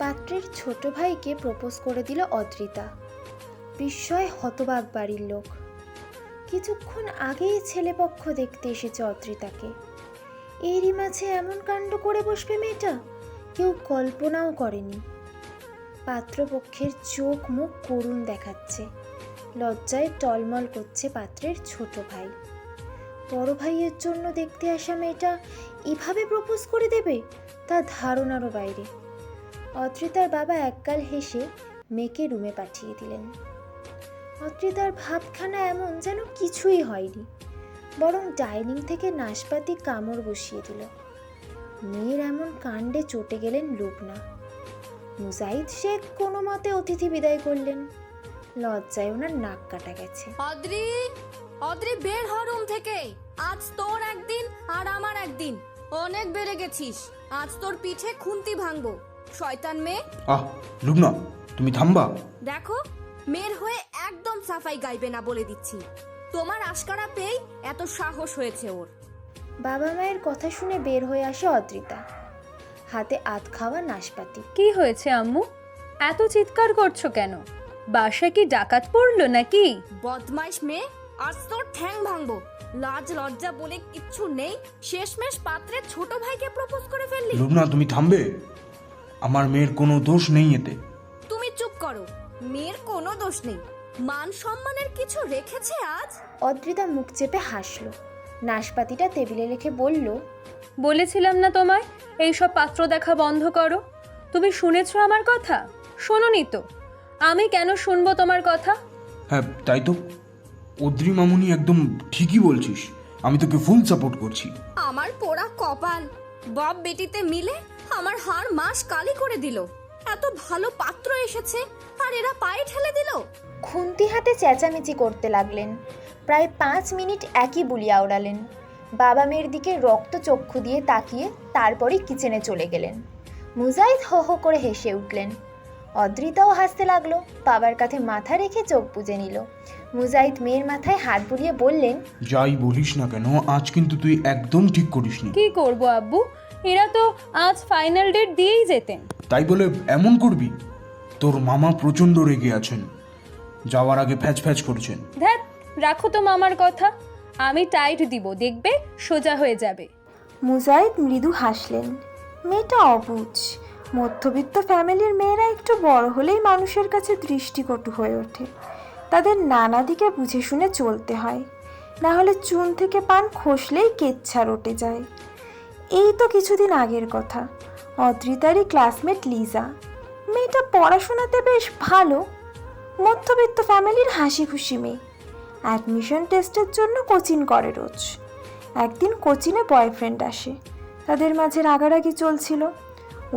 পাত্রের ছোট ভাইকে প্রপোজ করে দিল অদ্রিতা। বিস্ময়ে হতবাক বাড়ির লোক। কিছুক্ষণ আগেই ছেলেপক্ষ দেখতে এসেছে অদ্রিতাকে, এরই মাঝে এমন কাণ্ড করে বসবে মেয়েটা, কেউ কল্পনাও করেনি। পাত্রপক্ষের চোখ মুখ করুণ দেখাচ্ছে, লজ্জায় টলমল করছে পাত্রের ছোট ভাই। বড় ভাইয়ের জন্য দেখতে আসা মেয়েটা এভাবে প্রপোজ করে দেবে, তা ধারণারও বাইরে। অদ্রিতার বাবা একগাল হেসে মেয়েকে রুমে পাঠিয়ে দিলেন। অদ্রিতার ভাবখানা এমন যেন কিছুই হয়নি, বরং ডাইনিং থেকে নাশপাতি কামড় বসিয়ে দিল। মেয়ের এমন কাণ্ডে চটে গেলেন লুবনা। মুজাহিদ শেখ কোনো মতে অতিথি বিদায় করলেন, লজ্জায় ওনার নাক কাটা গেছে। অদ্রি, অদ্রি বের হ রুম থেকে। আজ তোর একদিন আর আমার একদিন। অনেক বেড়ে গেছিস, আজ তোর পিঠে খুন্তি ভাঙবো, শয়তান মেয়ে। লুবনা, তুমি থামবা। দেখো, মেয়ের হয়ে একদম সাফাই গাইবে না বলে দিচ্ছি। তোমার আশকারা পেয়ে এত সাহস হয়েছে ওর। বাবা মায়ের কথা শুনে বের হয়ে আসে অদ্রিতা, হাতে আধ খাওয়া নাশপাতি। কি হয়েছে আম্মু, এত চিৎকার করছো কেন? বাসায় কি ডাকাত পড়লো নাকি? বদমাইশ মেয়ে, আজ তোর ঠ্যাং ভাঙবো। লাজ লজ্জা বলে কিচ্ছু নেই, শেষমেশ পাত্রের ছোট ভাইকে প্রপোজ করে ফেললি। লুবনা, তুমি থামবে। আমার মেয়ের কোনো দোষ নেই এতে। তুমি চুপ করো, মেয়ের কোনো দোষ নেই। মান সম্মানের কিছু রেখেছে আজ? অদ্রিতা মুখ চেপে হাসল, নাশপাতিটা টেবিলে রেখে বলল, বলেছিলাম না তোমায় এইসব পাত্র দেখা বন্ধ করো। তুমি শুনেছো আমার কথা? শোনোনি তো? আমি কেন শুনবো তোমার কথা? হ্যাঁ, তাই তো। অদ্রি মামুনি একদম ঠিকই বলছিস, আমি তোকে ফুল সাপোর্ট করছি। আমার পোড়া কপাল, বাপ বেটিতে মিলে আমার হাড় মাস কালি করে দিল। এত ভালো পাত্র এসেছে আর এরা পায়ে ঠেলে দিল। খুন্তি হাতে চেঁচামেচি করতে লাগলেন। প্রায় 5 মিনিট একই বুলি আওড়ালেন। বাবা মেয়ের দিকে রক্ত চক্ষু দিয়ে তাকিয়ে তারপরই কিচেনে চলে গেলেন। মুজাহিদ হো হো করে হেসে উঠলেন। অদ্রিতাও হাসতে লাগলো, বাবার কাঁধে মাথা রেখে চোখ বুজে নিল। মুজাহিদ মেয়ের মাথায় হাত বুলিয়ে বললেন, যাই বলিস না কেন, আজ কিন্তু তুই একদম ঠিক করিসনি। কি করবো আব্বু, এরা তো আজ ফাইনাল ডেট দিয়েই যেতেন। তাই বলে এমন করবি? তোর মামা প্রচন্ড রেগে আছেন, যাওয়ার আগে ফ্যাচ ফ্যাচ করছেন। ধ্যাত, রাখো তো মামার কথা, আমি টাইট দিব, দেখবে সোজা হয়ে যাবে। মুজাহিদ মৃদু হাসলেন। মেয়েটা অবুঝ। মধ্যবিত্ত ফ্যামিলির মেয়েরা একটু বড় হলেই মানুষের কাছে দৃষ্টিকটু হয়ে ওঠে। তাদের নানা দিকে বুঝে শুনে চলতে হয়, না হলে চুন থেকে পান খসলেই কেচ্ছা রটে যায়। এই তো কিছুদিন আগের কথা। অদ্রিতারই ক্লাসমেট লিজা। মেয়েটা পড়াশোনাতে বেশ ভালো, মধ্যবিত্ত ফ্যামিলির হাসি খুশি মেয়ে। অ্যাডমিশন টেস্টের জন্য কোচিং করে রোজ। একদিন কোচিংয়ে বয়ফ্রেন্ড আসে, তাদের মাঝে রাগারাগি চলছিল।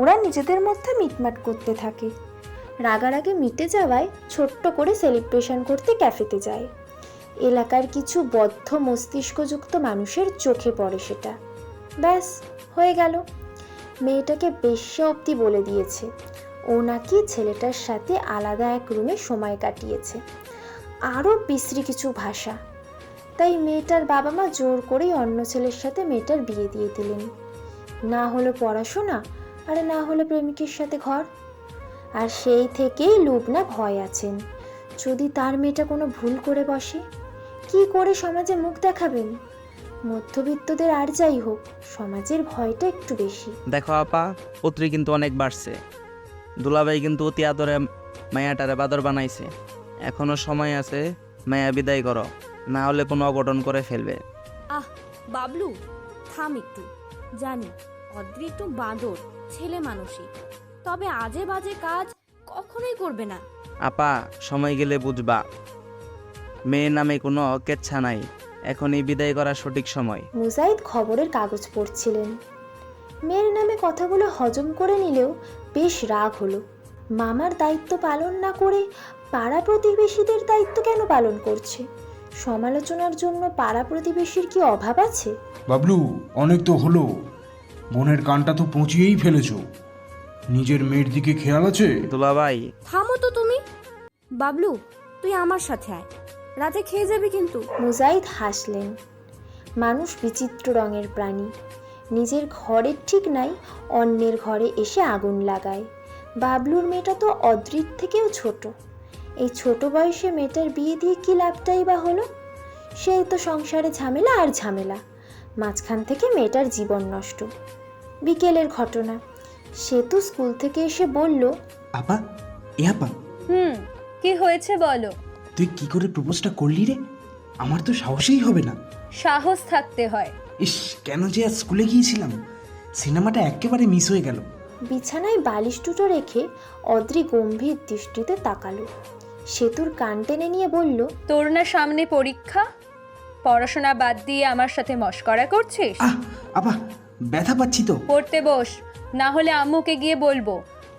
ওরা নিজেদের মধ্যে মিটমাট করতে থাকে। রাগারাগি মিটে যাওয়ায় ছোট্ট করে সেলিব্রেশন করতে ক্যাফেতে যায়। এলাকার কিছু বদ্ধ মস্তিষ্কযুক্ত মানুষের চোখে পড়ে সেটা। ব্যাস, হয়ে গেল। মেয়েটাকে বেশ্যা অবধি বলে দিয়েছে ও নাকি ছেলেটার সাথে আলাদা এক রুমে সময় কাটিয়েছে। আরও বিশ্রী কিছু ভাষা। তাই মেয়েটার বাবা মা জোর করেই অন্য ছেলের সাথে মেয়েটার বিয়ে দিয়ে দিলেন। না হলো পড়াশোনা, আর না হলো প্রেমিকের সাথে ঘর। আর সেই থেকেই লুবনা ভয় আছেন, যদি তার মেয়েটা কোনো ভুল করে বসে, কি করে সমাজে মুখ দেখাবেন? মধ্যবিত্তদের আর যাই হোক, সমাজের ভয়টা একটু বেশি। দেখো আপা, পত্রী কিন্তু অনেক বাড়ছে। দুলাভাই কিন্তু অতি আদরে মায়াটারে বাদর বানাইছে। এখনো সময় আছে, মায়া বিদায় করো, না হলে কোনো অঘটন করে ফেলবে। আহ বাবলু, থাম একটু। জানি অদ্রি একটু বাঁদর, ছেলে মানুষই, তবে আজে বাজে কাজ কখনোই করবে না। আপা, সময় গেলে বুঝবা, মেয়ের নামে কোনো কেচ্ছা নাই। এখনই বিদায় করার সঠিক সময়। মুজাহিদ খবরের কাগজ পড়ছিলেন। মেয়ের নামে কথাগুলো হজম করে নিলেও বেশ রাগ হলো। মামার দায়িত্ব পালন না করে পাড়া প্রতিবেশীদের দায়িত্ব কেন পালন করছে? সমালোচনার জন্য পাড়া প্রতিবেশীর কি অভাব আছে? বাবলু, অনেক তো হলো, বোনের কানটা তো পচিয়েই ফেলেছ। নিজের মেয়ের দিকে খেয়াল আছে? দুলাভাই, থামো তো তুমি। বাবলু, তুই আমার সাথে আয়, রাতে খেয়ে যাবি কিন্তু। মুজাহিদ হাসলেন। মানুষ বিচিত্র রঙের প্রাণী। নিজের ঘরের ঠিক নাই, অন্যের ঘরে এসে আগুন লাগায়। বাবলুর মেয়েটা তো অদ্রির থেকেও ছোট। এই ছোট বয়সে মেয়েটার বিয়ে দিয়ে কী লাভটাই বা হলো? সেই তো সংসারে ঝামেলা আর ঝামেলা, মাঝখান থেকে মেয়েটার জীবন নষ্ট। বিকেলের ঘটনা, সেতু স্কুল থেকে এসে বলল, আপা, এ আপা, কি হয়েছে বলো। তুই কি করে প্রপোজটা করলি রে? আমার তো সাহসই হবে না। সাহস থাকতে হয়। ইস, কেন যে আজ স্কুলে গিয়েছিলাম, সিনেমাটা একেবারে মিস হয়ে গেল। বিছানায় বালিশ দুটো রেখে অদ্রি গম্ভীর দৃষ্টিতে তাকালো। সেতুর কান টেনে নিয়ে বলল, তোর না সামনে পরীক্ষা, পড়াশোনা বাদ দিয়ে আমার সাথে মশকরা করছিস? আপা, ব্যথা পাচ্ছি তো। পড়তে বস, না হলে আম্মুকে গিয়ে বলবো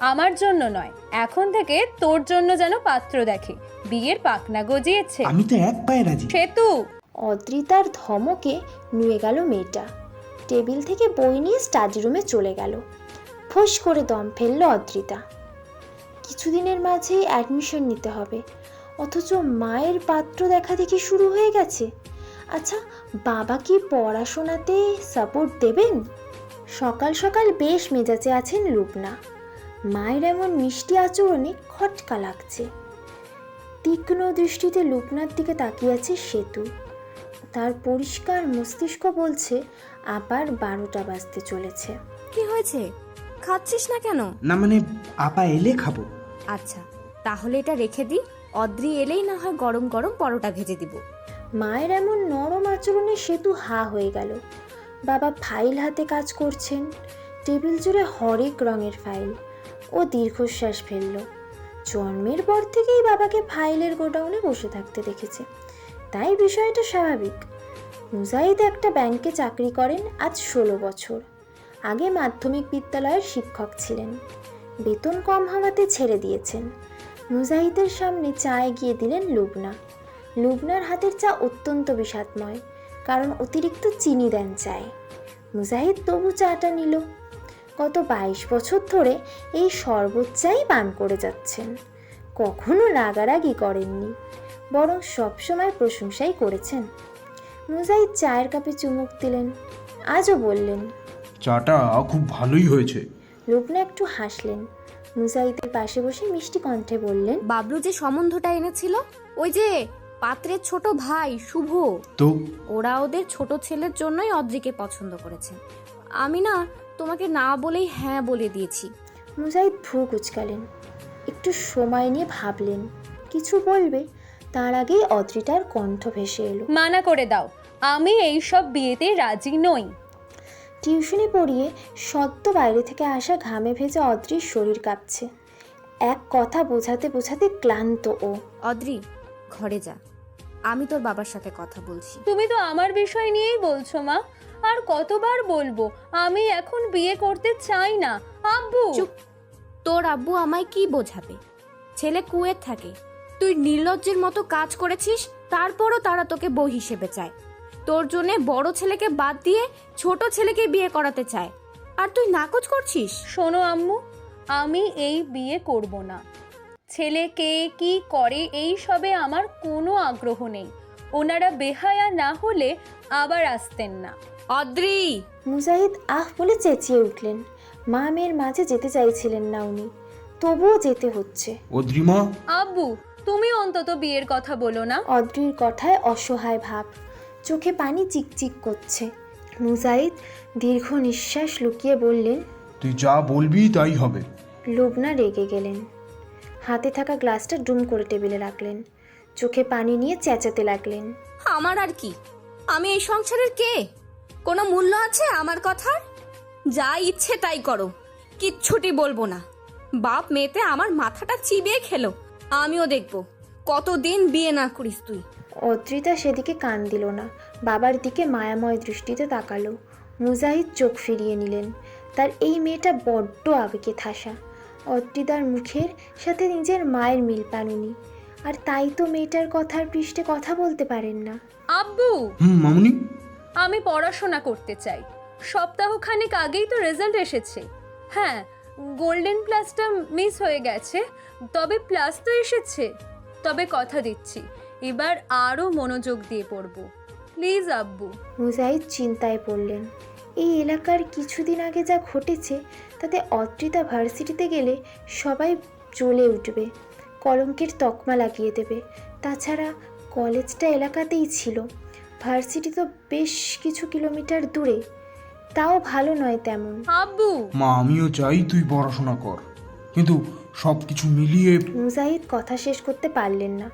আমার জন্য নয়, এখন থেকে তোর জন্য যেন পাত্র দেখে। বিয়ের পাকনা গজিয়েছে। আমি তো এক পায়ে রাজি। সেতু! অদ্রিতার ধমকে নুয়ে গেল মেয়েটা। টেবিল থেকে বই নিয়ে স্টাডি রুমে চলে গেল। ফোঁস করে দম ফেলল অদ্রিতা। কিছুদিনের মাঝেই অ্যাডমিশন নিতে হবে, অথচ মায়ের পাত্র দেখা দেখি শুরু হয়ে গেছে। আচ্ছা, বাবা কি পড়াশোনাতে সাপোর্ট দেবেন? সকাল সকাল বেশ মেজাজে আছেন লুবনা। মায়ের এমন মিষ্টি আচরণে খটকা লাগছে। তীক্ষ্ণ দৃষ্টিতে লুবনার দিকে তাকিয়ে আছে সেতু। তার পরিষ্কার মস্তিষ্ক বলছে আবার 12টা বাজতে চলেছে। কি হয়েছে, খাচ্ছিস না কেন? না মানে, আপা এলে খাবো। আচ্ছা, তাহলে এটা রেখে দিই, অদ্রি এলেই না হয় গরম গরম পরোটা ভেজে দিব। মায়ের এমন নরম আচরণে সেতু হা হয়ে গেল। বাবা ফাইল হাতে কাজ করছেন, টেবিল জুড়ে হরেক রঙের ফাইল। ও দীর্ঘশ্বাস ফেলল। জন্মের পর থেকেই বাবাকে ফাইলের গোডাউনে বসে থাকতে দেখেছে, তাই বিষয়টা স্বাভাবিক। মুজাহিদ একটা ব্যাংকে চাকরি করেন আজ 16 বছর। আগে মাধ্যমিক বিদ্যালয়ের শিক্ষক ছিলেন, বেতন কম হওয়াতে ছেড়ে দিয়েছেন। মুজাহিদের সামনে চা এগিয়ে দিলেন লুবনা। লুবনার হাতের চা অত্যন্ত বিষাদময়, কারণ অতিরিক্ত চিনি দেন চায়ে। মুজাহিদ তবু চাটা নিল। গত 22 বছর ধরে এই শরবত চাই পান করে যাচ্ছেন। কখনো রাগারাগি করেননি, বরং সবসময় প্রশংসাই করেছেন। মুজাহিদ চায়ের কাপে চুমুক দিলেন, আজও বললেন, চাটা খুব ভালোই হয়েছে। লুবনা একটু হাসলেন। মুজাহিদের পাশে বসে মিষ্টি কণ্ঠে বললেন, বাবলু যে সম্বন্ধটা এনেছিল, ওই যে পাত্রের ছোট ভাই শুভ, তো ওরা ওদের ছোট ছেলের জন্যই অদ্রিকে পছন্দ করেছে। আমি না তোমাকে না বলেই হ্যাঁ বলে দিয়েছি। মুজাহিদ ভ্রু কুঁচকালেন, একটু সময় নিয়ে ভাবলেন কিছু বলবে, তার আগেই অদ্রিতার কণ্ঠ ভেসে এলো, মানা করে দাও, আমি এই সব বিয়েতে রাজি নই। টিউশনি পড়িয়ে সদ্য বাইরে থেকে আসা ঘামে ভেজা অদ্রির শরীর কাঁপছে। এক কথা বোঝাতে বোঝাতে ক্লান্ত ও। অদ্রি, ঘরে যা, আমি তোর বাবার সাথে কথা বলছি। তুমি তো আমার বিষয় নিয়েই বলছো মা, আর কতবার বলবো আমি এখন বিয়ে করতে চাই না। আব্বু! চুপ! তোর আব্বু আমায় কি বোঝাবে? ছেলে কুয়েত থাকে, তুই নির্লজ্জের মতো কাজ করেছিস, তারপরও তারা তোকে বউ হিসেবে চায়। তোর জন্য বড় ছেলেকে বাদ দিয়ে ছোট ছেলেকে বিয়ে করাতে চায়, আর তুই নাকচ করছিস। শোনো আম্মু, আমি এই বিয়ে করব না। ছেলে কে কি করে এই সবে আমার কোনো আগ্রহ নেই। ওনারা বেহায়া না হলে আবার আসতেন না। অদ্রি! মুজাহিদ আহ বলে চেঁচিয়ে উঠলেন। মা মেয়ের মাঝে যেতে চাইছিলেন না উনি, তবুও যেতে হচ্ছে। অদ্রিমা, আব্বু, তুমি অন্তত বিয়ের কথা বলো না। অদ্রির কথায় অসহায় ভাব, চোখে পানি চিকচিক করছে। মুজাহিদ দীর্ঘ নিঃশ্বাস লুকিয়ে বললেন, তুই যা বলবি তাই হবে। লুবনা রেগে গেলেন। হাতে থাকা গ্লাসটা ডুম করে টেবিলে রাখলেন, চোখে পানি নিয়ে চেঁচাতে লাগলেন, আমার আর কি? আমি এই সংসারের কে? কোনো মূল্য আছে আমার কথার? যা ইচ্ছে তাই করো, কিচ্ছুটি বলবো না। বাপ মেয়েতে আমার মাথাটা চিবিয়ে খেলো, আমিও দেখবো কতদিন বিয়ে না করিস তুই। অদ্রিতা সেদিকে কান দিল না, বাবার দিকে মায়াময় দৃষ্টিতে তাকালো। মুজাহিদ চোখ ফিরিয়ে নিলেন। তার এই মেয়েটা বড্ড আবেগে ঠাসা। অদ্রিতার মুখের সাথে নিজের মায়ের মিল পান উনি, আর তাই তো মেয়েটার কথার পৃষ্ঠে কথা বলতে পারেন না। আব্বু! মামুনি, আমি পড়াশোনা করতে চাই। সপ্তাহখানেক আগেই তো রেজাল্ট এসেছে। হ্যাঁ, গোল্ডেন প্লাসটা মিস হয়ে গেছে, তবে প্লাস তো এসেছে। তবে কথা দিচ্ছি এবার আরও মনোযোগ দিয়ে পড়বো। প্লিজ আব্বু। মুজাহিদ চিন্তায় পড়লেন। এই এলাকার কিছুদিন আগে যা ঘটেছে তাতে অদ্রিতা ভার্সিটিতে গেলে সবাই জ্বলে উঠবে, কলঙ্কের তকমা লাগিয়ে দেবে। তাছাড়া কলেজটা এলাকাতেই ছিল, ভার্সিটি তো বেশ কিছু কিলোমিটার দূরে, তাও ভালো নয় তেমন। আব্বু, মা আমিও চাই তুই পড়াশোনা কর, কিন্তু সব কিছু মিলিয়ে মুজাহিদ কথা শেষ করতে পারলেন না।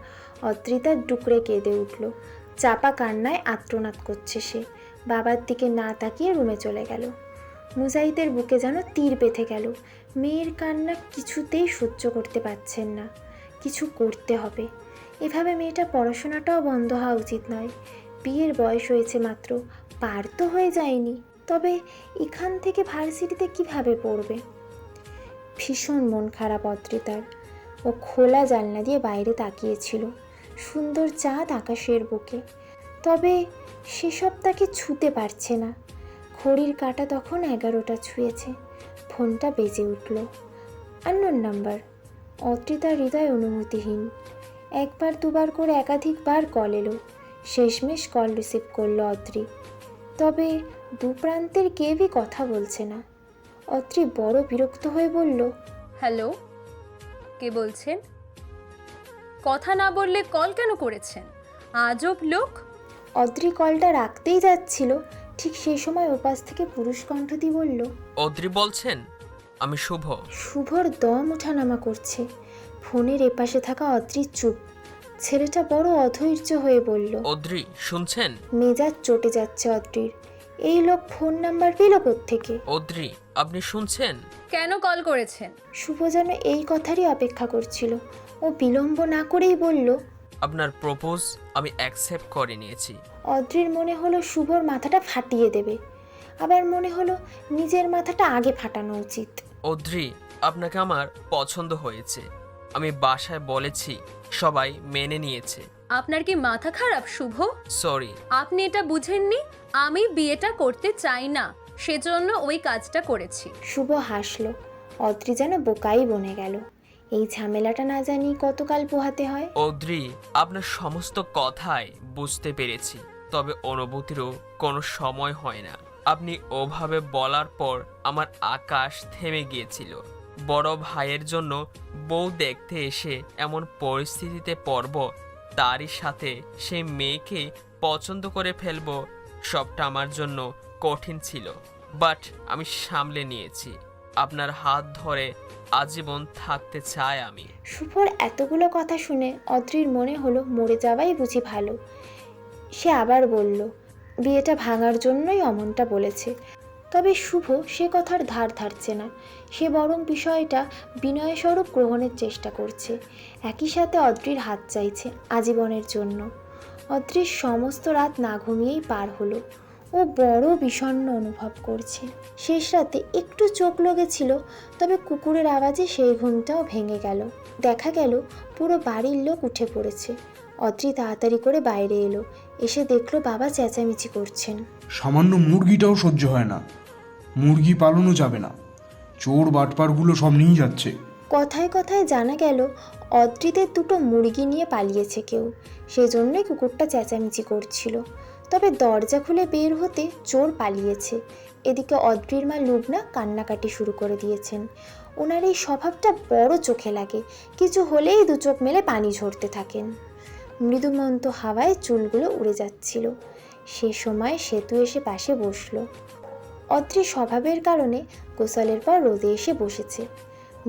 অদ্রিতা ডুকরে কেঁদে উঠল, চাপা কান্নায় আর্তনাদ করছে সে। বাবার দিকে না তাকিয়ে রুমে চলে গেল। মুজাহিদের বুকে যেন তীর বেঁধে গেল। মেয়ের কান্না কিছুতেই সহ্য করতে পারছেন না, কিছু করতে হবে। এভাবে মেয়েটা পড়াশোনাটাও বন্ধ হওয়া উচিত নয়। বিয়ের বয়স হয়েছে মাত্র, পার তো হয়ে যায়নি, তবে এখান থেকে ভার্সিটিতে কিভাবে পড়বে? ভীষণ মন খারাপ অদ্রিতার। ও খোলা জানলা দিয়ে বাইরে তাকিয়েছিল, সুন্দর চাঁদ আকাশের বুকে, তবে সেসব তাকে ছুতে পারছে না। ঘড়ির কাঁটা তখন 11টা ছুঁয়েছে। ফোনটা বেজে উঠল, আননোন নাম্বার। অদ্রিতার হৃদয় অনুমতিহীন। একবার দুবার করে একাধিকবার কল এলো, শেষমেশ কল রিসিভ করলো অদ্রি। তবে দুপ্রান্তের কেউই কথা বলছে না। অদ্রি বড় বিরক্ত হয়ে বলল, হ্যালো, কে বলছেন? কথা না বললে কল কেন করেছেন? আজব লোক। অদ্রি কলটা রাখতেই যাচ্ছিল, ঠিক সেই সময় ওপাশ থেকে পুরুষ কণ্ঠটি বলল, অদ্রি বলছেন? আমি শুভ। শুভর দম ওঠানামা করছে। ফোনের এপাশে থাকা অদ্রি চুপ। ছেলেটা বড় অধৈর্য হয়ে বলল, অদ্রি শুনছেন? মেজাজ চটে যাচ্ছে অদ্রির। এই লোক ফোন নাম্বার পেল কোত্থেকে? অদ্রি আপনি শুনছেন? কেন কল করেছেন? শুভ যেন এই কথারই অপেক্ষা করছিল। ও বিলম্ব না করেই বলল, আপনার প্রপোজ আমি অ্যাকসেপ্ট করে নিয়েছি। অদ্রির মনে হলো শুভর মাথাটা ফাটিয়ে দেবে, আবার মনে হলো নিজের মাথাটা আগে ফাটানো উচিত। অদ্রি আপনাকে আমার পছন্দ হয়েছে, আমি বাসায় বলেছি, সবাই মেনে নিয়েছে। আপনার কি মাথা খারাপ শুভ? সরি। আপনি এটা বুঝেননি? আমি বিয়েটা করতে চাই না, সেজন্য ওই কাজটা করেছি। শুভ হাসল। অদ্রি যেন বোকাই বনে গেল। এই ঝামেলাটা না জানি কতকাল পোহাতে হয়। অদ্রি আপনার সমস্ত কথাই বুঝতে পেরেছি, তবে অনুভূতিরও কোনো সময় হয় না। আপনি ওভাবে বলার পর আমার আকাশ থেমে গিয়েছিল। বড় ভাইয়ের জন্য বউ দেখতে এসে এমন পরিস্থিতিতে পড়ব, তারই সাথে সেই মেয়েকে পছন্দ করে ফেলব, সবটা আমার জন্য কঠিন ছিল, বাট আমি সামলে নিয়েছি। আপনার হাত ধরে আজীবন থাকতে চাই আমি। শুভর এতগুলো কথা শুনে অদ্রির মনে হলো মরে যাওয়াই বুঝি ভালো। সে আবার বলল, বিয়েটা ভাঙার জন্যই অমনটা বলেছে। তবে শুভ সে কথার ধার ধারছে না। সে বরং বিষয়টা বিনয়স্বরূপ গ্রহণের চেষ্টা করছে। একই সাথে অদ্রির হাত চাইছে আজীবনের জন্য। অদ্রির সমস্ত রাত না ঘুমিয়েই পার হলো। ও বড় বিষণ্ণ অনুভব করছে। শেষ রাতে একটু চোখ লেগেছিল, তবে কুকুরের আওয়াজে সেই ঘুমটাও ভেঙে গেল। দেখা গেল পুরো বাড়ির লোক উঠে পড়েছে। অদ্রি তাড়াতাড়ি করে বাইরে এলো, এসে দেখলো বাবা চেঁচামেচি করছেন। সামান্য মুরগিটাও সহ্য হয় না, মুরগি পালনও যাবে না, চোর বাটপারগুলো সব নিয়ে যাচ্ছে। কথায় কথায় জানা গেল অদ্রিদের দুটো মুরগি নিয়ে পালিয়েছে কেউ, সেজন্যই কুকুরটা চেঁচামেচি করছিল। তবে দরজা খুলে বের হতে চোর পালিয়েছে। এদিকে অদ্রির মা লুবনা কান্নাকাটি শুরু করে দিয়েছেন। ওনার এই স্বভাবটা বড় চোখে লাগে, কিছু হলেই দু চোখ মেলে পানি ঝরতে থাকেন। মৃদুমন্ত হাওয়ায় চুলগুলো উড়ে যাচ্ছিল। সে সময় সেতু এসে পাশে বসলো। অদ্রি স্বভাবের কারণে গোসলের পর রোদে এসে বসেছে,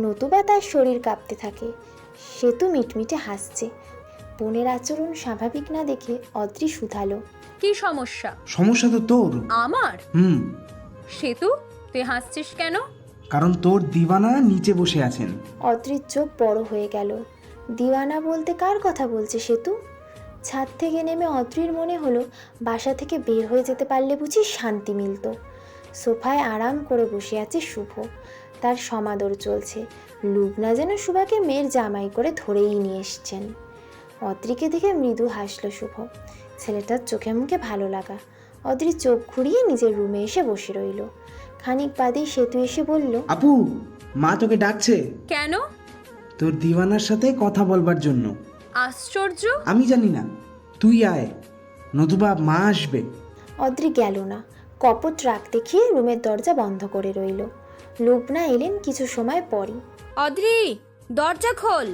নতুবা তার শরীর কাঁপতে থাকে। সেতু মিটমিটে হাসছে। বোনের আচরণ স্বাভাবিক না দেখে অদ্রি শুধালো, কি সমস্যা? সমস্যা তো তোর। আমার? সেতু, তুই হাসছিস কেন? কারণ তোর দিওয়ানা নিচে বসে আছেন। অদ্রির চোখ বড় হয়ে গেল। দিওয়ানা বলতে কার কথা বলছে সেতু? ছাদ থেকে নেমে অদ্রির মনে হলো বাসা থেকে বের হয়ে যেতে পারলে বুঝি শান্তি মিলত। সোফায় আরাম করে বসে আছে শুভ, তার সমাদর চলছে। লুবনা যেন শুভাকে মেয়ের জামাই করে ধরেই নিয়ে এসছেন। অদ্রিকে দেখে মৃদু হাসল শুভ। ছেলেটার চোখে মুখে ভালো লাগা। অদ্রি চোখ ঘুরিয়ে নিজের রুমে এসে বসে রইল। খানিক বাদেই সেতু এসে বলল, আপু, মা তোকে ডাকছে কেন? তোর দিওয়ানার সাথে কথা বলবার জন্য। আশ্চর্য! আমি জানি না, তুই আয়, নতুবা মা আসবে। অদ্রি গেল না। কপট রাগ দেখিয়ে রুমের দরজা বন্ধ করে রইল। লুবনা এলেন কিছু সময় পরই। অদ্রি, দরজা খোল।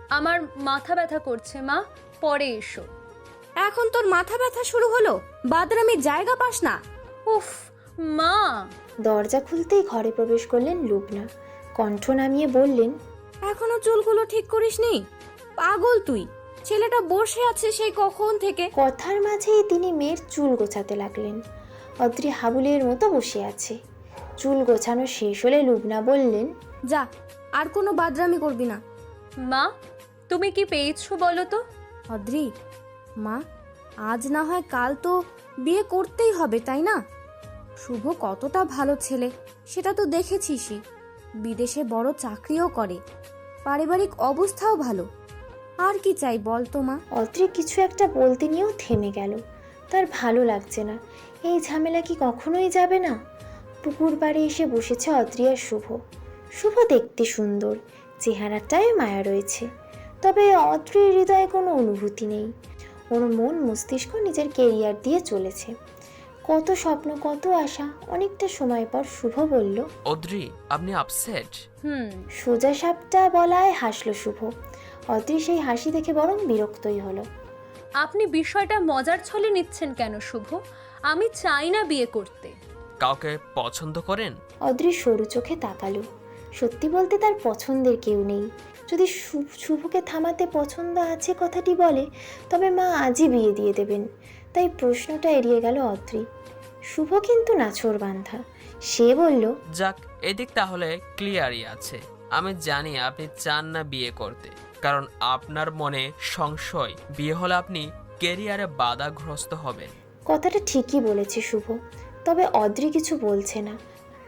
আমার মাথা ব্যথা করছে মা, পরে এসো। এখন তোর মাথা ব্যথা শুরু হলো? বাদরামির জায়গা পাস না? উফ মা। দরজা খুলতেই ঘরে প্রবেশ করলেন লুবনা। কণ্ঠ নামিয়ে বললেন, এখনো চুলগুলো ঠিক করিসনি? পাগল তুই! ছেলেটা বসে আছে সেই কখন থেকে। কথার মাঝেই তিনি মেয়ের চুল গোছাতে লাগলেন। অদ্রি হাবুলের মতো বসে আছে। চুল গোছানো শেষ হলে লুবনা বললেন, যা, আর কোনো বাদরামি করবি না। মা তুমি কি পেয়েছো বলো তো? অদ্রি, মা, আজ না হয় কাল তো বিয়ে করতেই হবে, তাই না? শুভ কতটা ভালো ছেলে সেটা তো দেখেছিসই। বিদেশে বড় চাকরিও করে, পারিবারিক অবস্থাও ভালো। আর কি চাই বল তো মা? অদ্রি কিছু একটা বলতে নিয়েও থেমে গেল। তার ভালো লাগছে না। এই ঝামেলা কি কখনোই যাবে না? পুকুর পাড়ে এসে বসেছে অদ্রি আর শুভ। শুভ দেখতে সুন্দর, চেহারাটায় মায়া রয়েছে, তবে অদ্রির হৃদয়ে কোনো অনুভূতি নেই। ওর মন মস্তিষ্ক নিজের কেরিয়ার দিয়ে চলেছে। কত স্বপ্ন, কত আশা। অনেকটা সময় পর শুভ বলল, অদ্রি, আপনি আপসেট? সোজা সাপটা বলায় হাসলো শুভ। অদ্রি সেই হাসি দেখে বরং বিরক্তই হলো। আপনি বিষয়টা মজার ছলে নিচ্ছেন কেন শুভ? আমি চাই না বিয়ে করতে। কাউকে পছন্দ করেন? অদ্রি সরু চোখে তাকালো। সত্যি বলতে তার পছন্দের কেউ নেই। যদি শুভকে থামাতে পছন্দ আছে কথাটি বলে, তবে মা আজই বিয়ে দিয়ে দেবেন। তাই প্রশ্নটা এড়িয়ে গেল অদ্রি। শুভ কিন্তু নাছোড়বান্ধা। সে বলল, যাক, এদিক তাহলে ক্লিয়ারই আছে। আমি জানি আপনি চান না বিয়ে করতে, কারণ আপনার মনে সংশয় বিয়ে হলে আপনি কেরিয়ারে বাধাগ্রস্ত হবেন। কথাটা ঠিকই বলেছে শুভ, তবে অদ্রি কিছু বলছে না।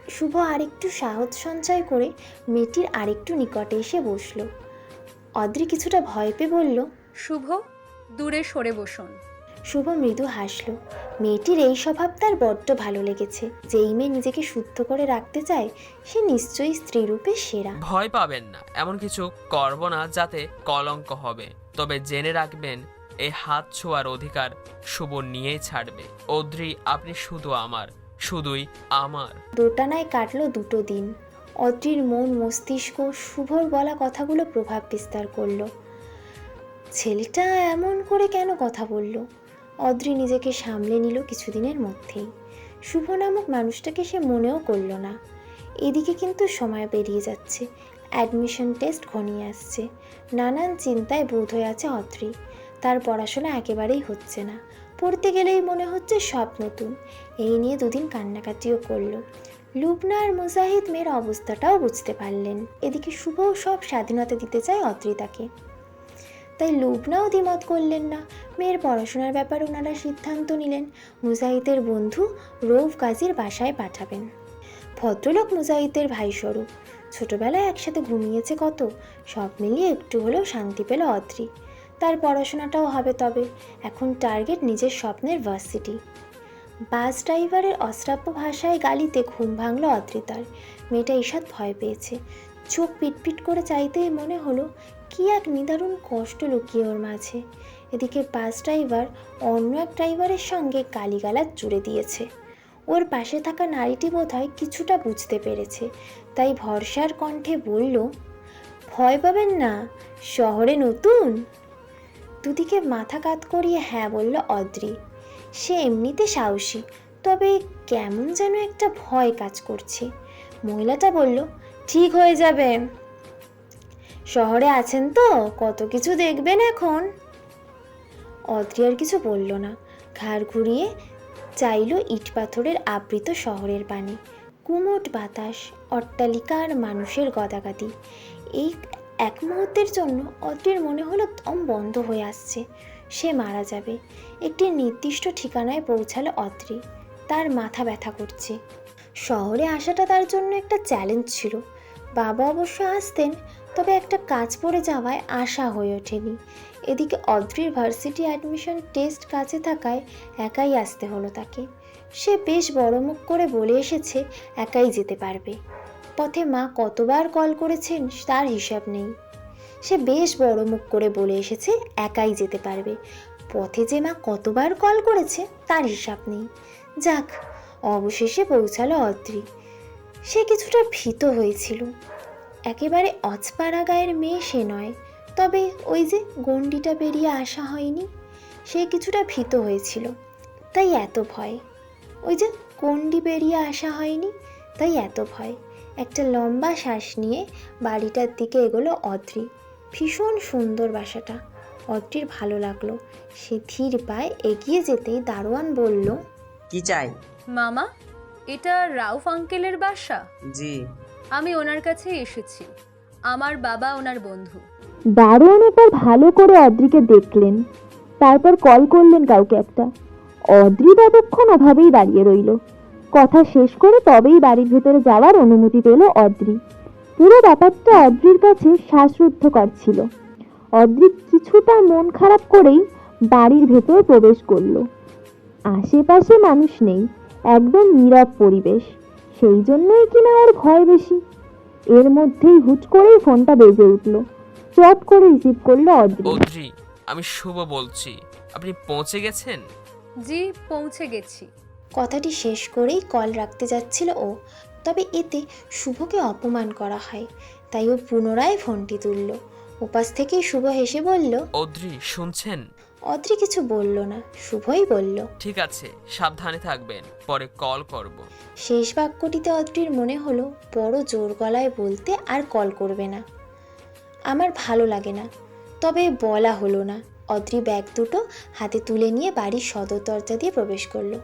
শুভ আরেকটু সাহস সঞ্চয় করে মেয়েটির আরেকটু নিকটে এসে বসল। অদ্রি কিছুটা ভয় পেয়ে বলল, শুভ দূরে সরে বসুন। শুভ মৃদু হাসল। মেয়েটির এই স্বভাব তার বড্ড ভালো লেগেছে। যেই মেয়ে নিজেকে শুদ্ধ করে রাখতে চায়, সে নিশ্চয়ই স্ত্রীরূপে সেরা। ভয় পাবেন না, এমন কিছু করব না যাতে কলঙ্ক হবে। তবে জেনে রাখবেন, এই হাত ছোঁয়ার অধিকার শুভ নিয়েই ছাড়বে। অদ্রি, আপনি শুধু আমার, শুধুই আমার। দোটানায় কাটল দুটো দিন। অদ্রির মন মস্তিষ্ক শুভর বলা কথাগুলো প্রভাব বিস্তার করলো। ছেলেটা এমন করে কেন কথা বলল? অদ্রি নিজেকে সামলে নিল কিছুদিনের মধ্যেই। শুভ নামক মানুষটাকে সে মনেও করল না। এদিকে কিন্তু সময় পেরিয়ে যাচ্ছে। অ্যাডমিশন টেস্ট ঘনিয়ে আসছে। নানান চিন্তায় বোধ হয়ে আছে অদ্রি। তার পড়াশোনা একেবারেই হচ্ছে না। পড়তে গেলেই মনে হচ্ছে সব নতুন। এই নিয়ে দুদিন কান্নাকাটিও করলো। লুবনা আর মুজাহিদ মেয়ের অবস্থাটাও বুঝতে পারলেন। এদিকে শুভও সব স্বাধীনতা দিতে চায় অদ্রি তাকে। তাই লুবনাও দ্বিমত করলেন না। মেয়ের পড়াশোনার ব্যাপারে ওনারা সিদ্ধান্ত নিলেন মুজাহিদের বন্ধু রৌফ গাজীর বাসায় পাঠাবেন। ভদ্রলোক মুজাহিদের ভাইস্বরূপ। ছোটবেলায় একসাথে ঘুমিয়েছে কত। সব মিলিয়ে একটু হলেও শান্তি পেল অদ্রি। তার পড়াশোনাটাও হবে। তবে এখন টার্গেট নিজের স্বপ্নের ভার্সিটি। বাস ড্রাইভারের অশ্রাব্য ভাষায় গালিতে ঘুম ভাঙল অদ্রিতার। মেয়েটা ঈষৎ ভয় পেয়েছে। চোখ পিটপিট করে চাইতেই মনে হলো কি এক নিদারুণ কষ্ট লুকিয়ে ওর মাঝে। এদিকে বাস ড্রাইভার অন্য এক ড্রাইভারের সঙ্গে গালিগালাজ জুড়ে দিয়েছে। ওর পাশে থাকা নারীটি বোধহয় কিছুটা বুঝতে পেরেছে, তাই ভরসার কণ্ঠে বলল, ভয় পাবেন না, শহরে নতুন। দুদিকে মাথা কাত করিয়ে হ্যাঁ বলল অদ্রি। সে এমনিতে সাহসী, তবে কেমন যেন একটা ভয় কাজ করছে। মহিলাটা বলল, ঠিক হয়ে যাবে, শহরে আছেন তো, কত কিছু দেখবেন এখন। অদ্রি আর কিছু বলল না। ঘাড় ঘুরিয়ে চাইল ইট পাথরের আবৃত শহরের পানে। কুমোট বাতাস, অট্টালিকা আর মানুষের গদাগাদি। এই এক মুহূর্তের জন্য অদ্রির মনে হলো দম বন্ধ হয়ে আসছে। সে মারা যাবে। একটি নির্দিষ্ট ঠিকানায় পৌঁছালো অদ্রি। তার মাথা ব্যথা করছে। শহরে আসাটা তার জন্য একটা চ্যালেঞ্জ ছিল। বাবা অবশ্য আসতেন, তবে একটা কাজ পড়ে যাওয়ায় আশা হয়ে ওঠেনি। এদিকে অদ্রির ভার্সিটি অ্যাডমিশন টেস্ট কাছে থাকায় একাই আসতে হলো তাকে। সে বেশ বড় মুখ করে বলে এসেছে একাই যেতে পারবে। পথে মা কতবার কল করেছেন তার হিসাব নেই। সে বেশ বড় মুখ করে বলে এসেছে একাই যেতে পারবে। পথে যে মা কতবার কল করেছে তার হিসাব নেই। যাক, অবশেষে পৌঁছালো অদ্রি। সে কিছুটা ভীত হয়েছিল। একেবারে অচপাড়া গায়ের মেয়ে সে নয়, তবে ওই যে গণ্ডিটা পেরিয়ে আসা হয়নি, সে কিছুটা ভীত হয়েছিল, তাই এত ভয়। ওই যে গণ্ডি পেরিয়ে আসা হয়নি, তাই এত ভয়। একটা লম্বা শ্বাস নিয়ে বাড়িটার দিকে এগোলো অদ্রি। ভীষণ সুন্দর বাসাটা, অদ্রির ভালো লাগলো। সে ধীর পায়ে এগিয়ে যেতেই দারোয়ান বলল, কি চাই? মামা, এটা রাউফ আঙ্কেলের বাসা? জি। আমি ওনার কাছে এসেছি, আমার বাবা ওনার বন্ধু। দারোয়ান একবার ভালো করে অদ্রিকে দেখলেন, তারপর কল করলেন কাউকে একটা। অদ্রি ততক্ষণ ওভাবেই দাঁড়িয়ে রইল। কথা শেষ করে তবেই বাড়ির ভেতরে যাওয়ার অনুমতি পেল অদ্রি। পুরো ব্যাপারটা অদ্রির কাছে শ্বাসরুদ্ধকর ছিল। অদ্রি কিছুটা মন খারাপ করেই বাড়ির ভেতর প্রবেশ করলো। আশেপাশে মানুষ নেই, একদম নীরব পরিবেশ, সেই জন্যই কিনা ওর ভয় বেশি। এর মধ্যেই হুট করেই ফোনটা বেজে উঠল। চট করে রিসিভ করলো অদ্রি। অদ্রি, আমি শুভ বলছি। আপনি পৌঁছে গেছেন? জি, পৌঁছে গেছি। কথাটি শেষ করেই কল রাখতে যাচ্ছিল ও, তবে এতে শুভকে অপমান করা হয়, তাই ও পুনরায় ফোনটি তুলল। উপাস থেকেই শুভ হেসে বলল, অদ্রি, শুনছেন? অদ্রি কিছু বলল না, শুভই বলল, ঠিক আছে, সাবধানে থাকবেন, পরে কল করব। শেষ বাক্যটিতে অদ্রির মনে হলো বড় জোর গলায় বলতে আর কল করবে না। আমার ভালো লাগে না, তবে বলা হলো না। অদ্রি ব্যাগ দুটো হাতে তুলে নিয়ে বাড়ির সদর দরজা দিয়ে প্রবেশ করলো।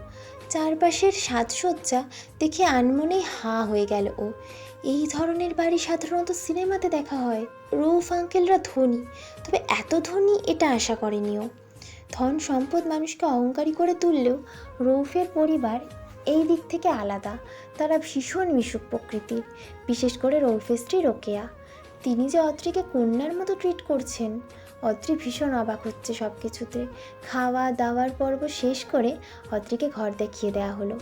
চারপাশের সাজসজ্জা দেখে আনমনেই হাঁ হয়ে গেল ও। এই ধরনের বাড়ি সাধারণত সিনেমাতে দেখা হয়। রৌফ আঙ্কেলরা ধনী, তবে এত ধনী এটা আশা করেনিও। ধন সম্পদ মানুষকে অহংকারী করে তুললেও রৌফের পরিবার এই দিক থেকে আলাদা। তারা ভীষণ মিশুক প্রকৃতির, বিশেষ করে রৌফের স্ত্রী রোকেয়া। তিনি যে অদ্রিকে কন্যার মতো ট্রিট করছেন, অদ্রি ভীষণ অবাক হচ্ছে সব কিছুতে। খাওয়া দাওয়ার পর্ব শেষ করে অদ্রিকে ঘর দেখিয়ে দেওয়া হলো।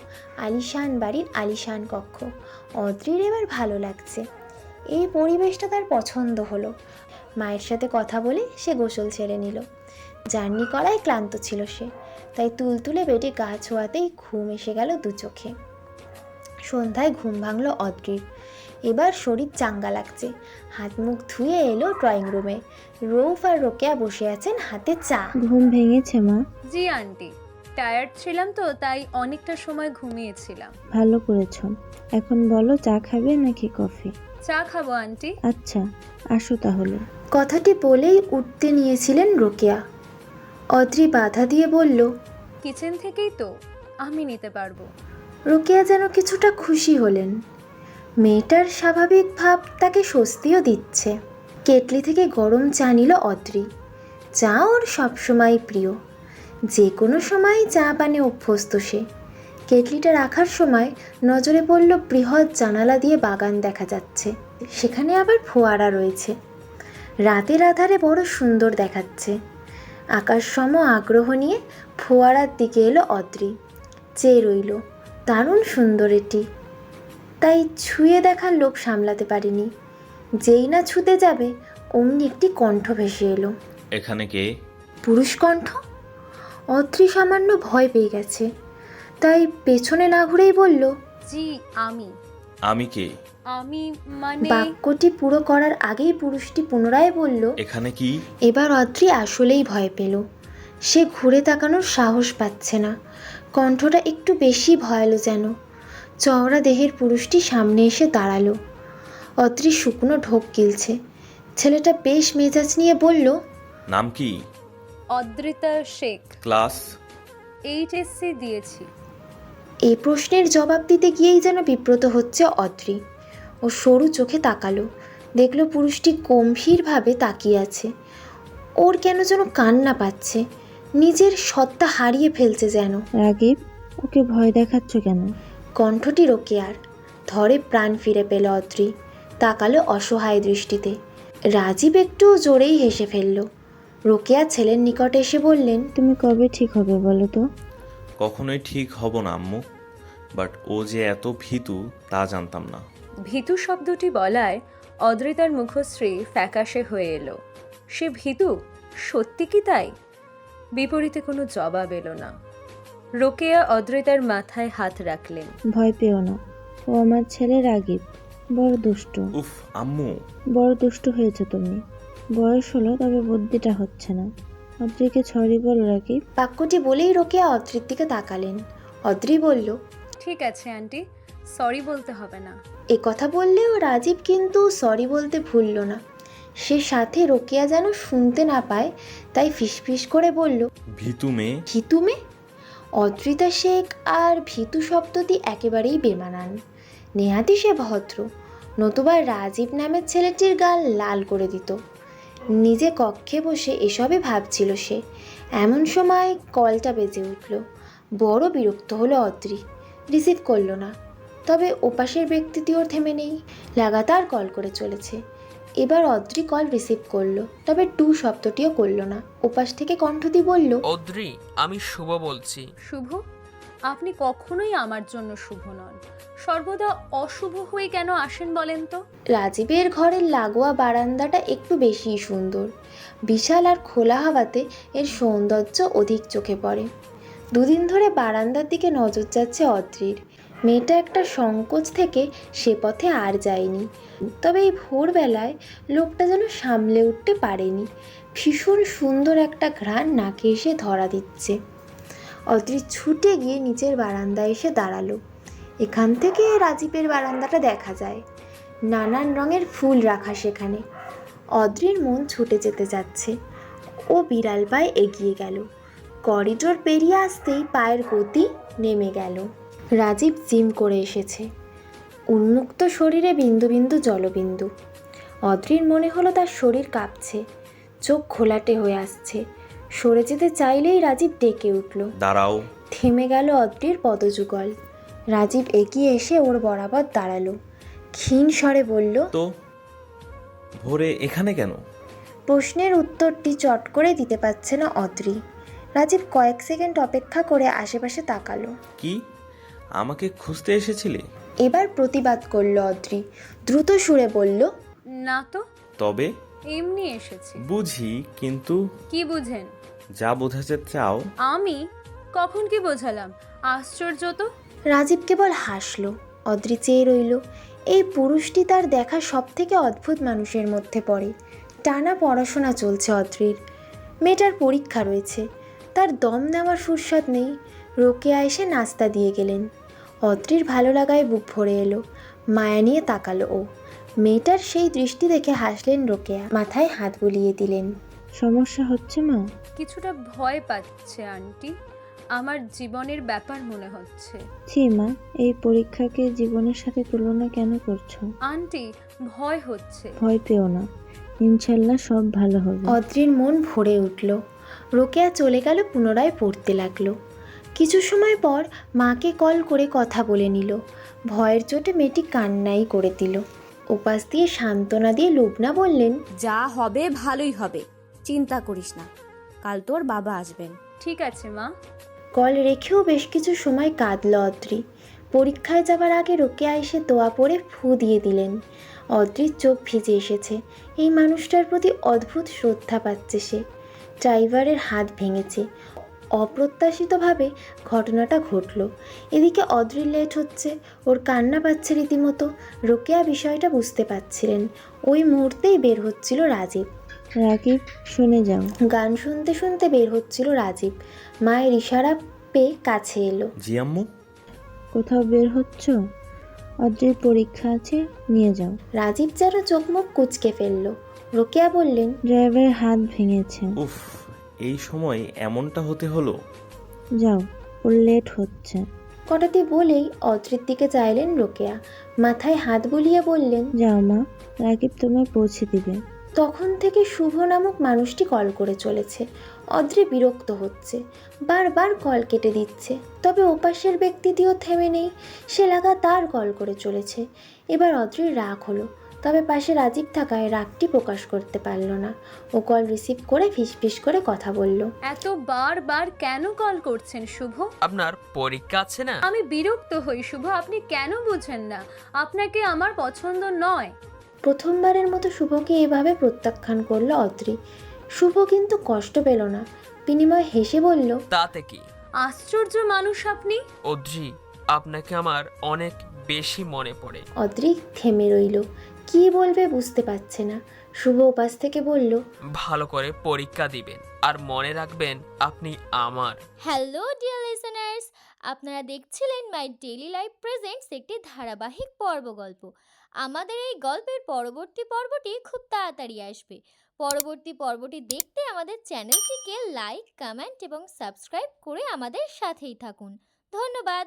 আলিশান বাড়ির আলিশান কক্ষ। অদ্রির এবার ভালো লাগছে, এই পরিবেশটা তার পছন্দ হলো। মায়ের সাথে কথা বলে সে গোসল ছেড়ে নিল। জার্নি করায় ক্লান্ত ছিল সে, তাই তুলতুলে বেডে গা ছোঁয়াতেই ঘুম এসে গেল দু চোখে। সন্ধ্যায় ঘুম ভাঙল অদ্রির। এবার শরীর চাঙ্গা লাগছে। হাত মুখ ধুয়ে এলো ড্রয়িং রুমে। রৌফ আর রোকেয়া বসে আছেন, হাতে চা। ঘুম ভেঙেছে মা? জি আন্টি, টায়ার্ড ছিলাম তো, তাই অনেকটা সময় ঘুমিয়েছিলাম। ভালো করেছো। এখন বলো, চা খাবে নাকি কফি? চা খাবো আন্টি। আচ্ছা, আসো তাহলে। কথাটি বলেই উঠতে নিয়েছিলেন রোকেয়া। অদ্রি বাধা দিয়ে বলল, কিচেন থেকেই তো, আমি নিতে পারবো। রোকেয়া যেন কিছুটা খুশি হলেন। মেয়েটার স্বাভাবিক ভাব তাকে স্বস্তিও দিচ্ছে। কেটলি থেকে গরম চা নিল অদ্রি। চা ওর সবসময় প্রিয়, যে কোনো সময় চা পানে অভ্যস্ত সে। কেটলিটা রাখার সময় নজরে পড়ল বৃহৎ জানালা দিয়ে বাগান দেখা যাচ্ছে, সেখানে আবার ফোয়ারা রয়েছে। রাতের আধারে বড় সুন্দর দেখাচ্ছে। আকাশ সম আগ্রহ নিয়ে ফোয়ারার দিকে এলো অদ্রি। চেয়ে রইল, দারুণ সুন্দর এটি। তাই ছুঁয়ে দেখার লোভ সামলাতে পারিনি। যেই না ছুতে যাবে অমনি একটি কণ্ঠ ভেসে এলো। এখানে কে? পুরুষ কণ্ঠ। অদ্রি সামান্য ভয় পেয়ে গেছে, তাই পেছনে না ঘুরেই বলল, জি আমি। আমি কে? আমি মানে বাক্যটি পুরো করার আগেই পুরুষটি পুনরায় বলল, এখানে কি? এবার অদ্রি আসলেই ভয় পেল। সে ঘুরে তাকানোর সাহস পাচ্ছে না। কণ্ঠটা একটু বেশি ভয়ালো যেন। চওড়া দেহের পুরুষটি সামনে এসে দাঁড়ালো। অদ্রি শুকনো ঢোক গিলছে। ছেলেটা বেশ মেজাজ নিয়ে বলল, নাম কি? অদ্রিতা শেখ। ক্লাস? এইচএসসি দিয়েছি। এই প্রশ্নের জবাব দিতে গিয়েই যেন বিব্রত হচ্ছে অদ্রি। ও সরু চোখে তাকালো, দেখলো পুরুষটি গম্ভীরভাবে তাকিয়ে আছে। ওর কেন যেন কান্না পাচ্ছে, নিজের সত্তা হারিয়ে ফেলছে যেন। রাগীব, ওকে ভয় দেখাচ্ছ কেন? কণ্ঠটি রোকেয়ার। ধরে প্রাণ ফিরে পেল অদ্রি। তাকালো অসহায় দৃষ্টিতে। রাজীব একটু জোরেই হেসে ফেলল। রোকেয়া ছেলের নিকট এসে বললেন, তুমি কবে ঠিক হবে বলো তো? কখনোই ঠিক হব না আম্মু, বাট ও যে এত ভীতু তা জানতাম না। ভীতু শব্দটি বলায় অদ্রিতার মুখশ্রী ফ্যাকাশে হয়ে এলো। সে ভীতু? সত্যি কি তাই? বিপরীতে কোনো জবাব এলো না। রোকেয়া অদ্রিতার মাথায় হাত রাখলেন। ভয় পেও না, ও আমার ছেলে রাগীব, বড় দুষ্ট। উফ আম্মু, বড় দুষ্ট হয়েছে তুমি। বয়স হলো, তবে বুদ্ধিটা হচ্ছে না। অদ্রিকে সরি বল রাগীব। বাক্যটি বলেই রোকেয়া অদ্রির দিকে তাকালেন। অদ্রি বলল, ঠিক আছে আন্টি, সরি বলতে হবে না। এ কথা বললেও রাজীব কিন্তু সরি বলতে ভুলল না। সে সাথে রোকেয়া যেন শুনতে না পায়, তাই ফিসফিস করে বলল, ভীতু মেয়ে। ভিতু মেয়ে? অদ্রিতা শেখ আর ভিতু শব্দটি একেবারেই বেমানান। নেহাতি সে ভদ্র, নতুবা রাজীব নামের ছেলেটির গাল লাল করে দিত। নিজে কক্ষে বসে এসবই ভাবছিল সে। এমন সময় কলটা বেজে উঠল। বড় বিরক্ত হলো অদ্রি। রিসিভ করলো না। তবে ওপাশের ব্যক্তিটিও থেমে নেই, লাগাতার কল করে চলেছে। এবার অদ্রি কল রিসিভ করলো, তবে টু শব্দটিও করলো না। ওপাশ থেকে কণ্ঠটি বলল, অদ্রি, আমি শুভ বলছি। শুভ? আপনি কখনোই আমার জন্য শুভ নন। সর্বদা অশুভ হয়ে কেন আসেন বলেন তো? রাজীবের ঘরের লাগোয়া বারান্দাটা একটু বেশিই সুন্দর। বিশাল আর খোলা হাওয়াতে এর সৌন্দর্য অধিক চোখে পড়ে। দুদিন ধরে বারান্দার দিকে নজর যাচ্ছে অদ্রির। মেয়েটা একটা সংকোচ থেকে সে পথে আর যায়নি। তবে এই ভোরবেলায় লোকটা যেন সামলে উঠতে পারেনি। ভীষণ সুন্দর একটা ঘ্রাণ নাকে এসে ধরা দিচ্ছে। অদ্রি ছুটে গিয়ে নিচের বারান্দায় এসে দাঁড়ালো। এখান থেকে রাজীবের বারান্দাটা দেখা যায়। নানান রঙের ফুল রাখা সেখানে। অদ্রির মন ছুটে যেতে যাচ্ছে। ও বিড়াল পায়ে এগিয়ে গেল। করিডোর পেরিয়ে আসতেই পায়ের গতি নেমে গেল। রাজীব জিম করে এসেছে। উন্মুক্ত শরীরে বিন্দু বিন্দু জলবিন্দু। অদ্রির মনে হলো তার শরীর কাঁপছে, চোখ ঘোলাটে হয়ে আসছে। সরে যেতে চাইলেই রাজীব ডেকে উঠল। দাঁড়াও। থেমে গেল অদ্রির পদযুগল। রাজীব এগিয়ে এসে ওর বরাবর দাঁড়ালো। ক্ষীণ স্বরে বলল, তো ভোরে এখানে কেন? প্রশ্নের উত্তরটি চট করে দিতে পারছে না অদ্রি। রাজীব কয়েক সেকেন্ড অপেক্ষা করে আশেপাশে তাকালো। কি আমাকে খুঁজতে এসেছিলে? এবার প্রতিবাদ করল অদ্রি। দ্রুত সুরে বলল, না তো, তবে এমনি এসেছি। বুঝি, কিন্তু কি বুঝেন? যা বোঝাতে চাও। আমি কখন কি বোঝালাম? আশ্চর্য তো। রাজীব কেবল হাসলো। অদ্রি চেয়ে রইল। এই পুরুষটি তার দেখা সব থেকে অদ্ভুত মানুষের মধ্যে পড়ে। টানা পড়াশোনা চলছে অদ্রির। মেয়েটার পরীক্ষা রয়েছে, তার দম নেওয়ার ফুরসত নেই। রোকেয়া এসে নাস্তা দিয়ে গেলেন। অদ্রির ভালো লাগায় বুক ভরে এলো। মায়া নিয়ে তাকালো ও। মেয়েটার সেই দৃষ্টি দেখে হাসলেন রোকেয়া, মাথায় হাত বুলিয়ে দিলেন। সমস্যা হচ্ছে মা? কিছুটা ভয় পাচ্ছে আন্টি, আমার জীবনের ব্যাপার মনে হচ্ছে। ছি মা, এই পরীক্ষাকে জীবনের সাথে তুলনা কেন করছো? আন্টি, ভয় হচ্ছে। ভয় পেও না, ইনশাল্লাহ সব ভালো হবে। অদ্রির মন ভরে উঠল। রোকেয়া চলে গেল, পুনরায় পড়তে লাগলো। কিছু সময় পর মাকে কল করে কথা বলে নিল। ভয়ের চোটে মেয়েটি কান্নাই করে দিল। ওপাশ দিয়ে সান্ত্বনা দিয়ে লুবনা বললেন, যা হবে ভালোই হবে, চিন্তা করিস না, কাল তোর বাবা আসবেন। ঠিক আছে মা। কল রেখেও বেশ কিছু সময় কাঁদল অদ্রি। পরীক্ষায় যাবার আগে রোকেয়া এসে তোয়া পরে ফু দিয়ে দিলেন। অদ্রির চোখ ভিজে এসেছে। এই মানুষটার প্রতি অদ্ভুত শ্রদ্ধা পাচ্ছে সে। ড্রাইভারের হাত ভেঙেছে। অপ্রত্যাশিতভাবে ঘটনাটা ঘটল। এদিকে অদ্রির লেট হচ্ছে, ওর কান্না পাচ্ছে রীতিমতো। রোকেয়া বিষয়টা বুঝতে পারছিলেন। ওই মুহূর্তেই বের হচ্ছিল রাজীব। রাকিব, শুনে যাও। গান শুনতে শুনতে বের হচ্ছিল রাজীব। মায়ের ইশারা পেয়ে কাছে এলো। জি আম্মু। কোথাও বের হচ্ছ? অদ্রির পরীক্ষা আছে, নিয়ে যাও। রাজীব যেন চোখ মুখ কুঁচকে ফেলল। রোকেয়া বললেন, ড্রাইভারের হাত ভেঙেছে। উফ, এই সময় এমনটা হতে হলো। যাও, ওর লেট হচ্ছে। কথাটি বলেই অদ্রির দিকে চাইলেন রোকেয়া। মাথায় হাত বুলিয়ে বললেন, যাও মা, রাকিব তোমায় পৌঁছে দিবে। তখন থেকে শুভ নামক মানুষটি কল করে চলেছে। অদ্রি বিরক্ত হচ্ছে, বারবার কল কেটে দিচ্ছে। তবে ওপাশের ব্যক্তিটিও থেমে নেই, সে লাগাতার কল করে চলেছে। এবার অদ্রির রাগ হলো, তবে পাশে রাজীব থাকায় রাগটি প্রকাশ করতে পারল না। ও কল রিসিভ করে ফিসফিস করে কথা বলল, এত বারবার কেন কল করছেন শুভ? আপনার পরীক্ষা আছে না? আমি বিরক্ত হই শুভ, আপনি কেন বুঝেন না? আপনাকে আমার পছন্দ নয়। প্রথমবারের মতো শুভকে এভাবে প্রত্যাখ্যান করলো অদ্রি। শুভ কিন্তু কষ্ট পেল না, বিনিময় হেসে বলল, তাতে কি? আশ্চর্য মানুষ আপনি। অদ্রি, আপনাকে আমার অনেক বেশি মনে পড়ে। অদ্রি থেমে রইল, কি বলবে বুঝতে পারছে না। শুভ উপাস থেকে বলল, ভালো করে পরীক্ষা দিবেন আর মনে রাখবেন আপনি আমার। হ্যালো ডিয়ার লিসেনার্স, আপনারা দেখছিলেন মাই ডেইলি লাইফ প্রেজেন্টস, একটি ধারাবাহিক গল্প। আমাদের এই গল্পের পরবর্তী পর্বটি খুব তাড়াতাড়ি আসবে। পরবর্তী পর্বটি দেখতে আমাদের চ্যানেলটিকে লাইক, কমেন্ট এবং সাবস্ক্রাইব করে আমাদের সাথেই থাকুন। ধন্যবাদ।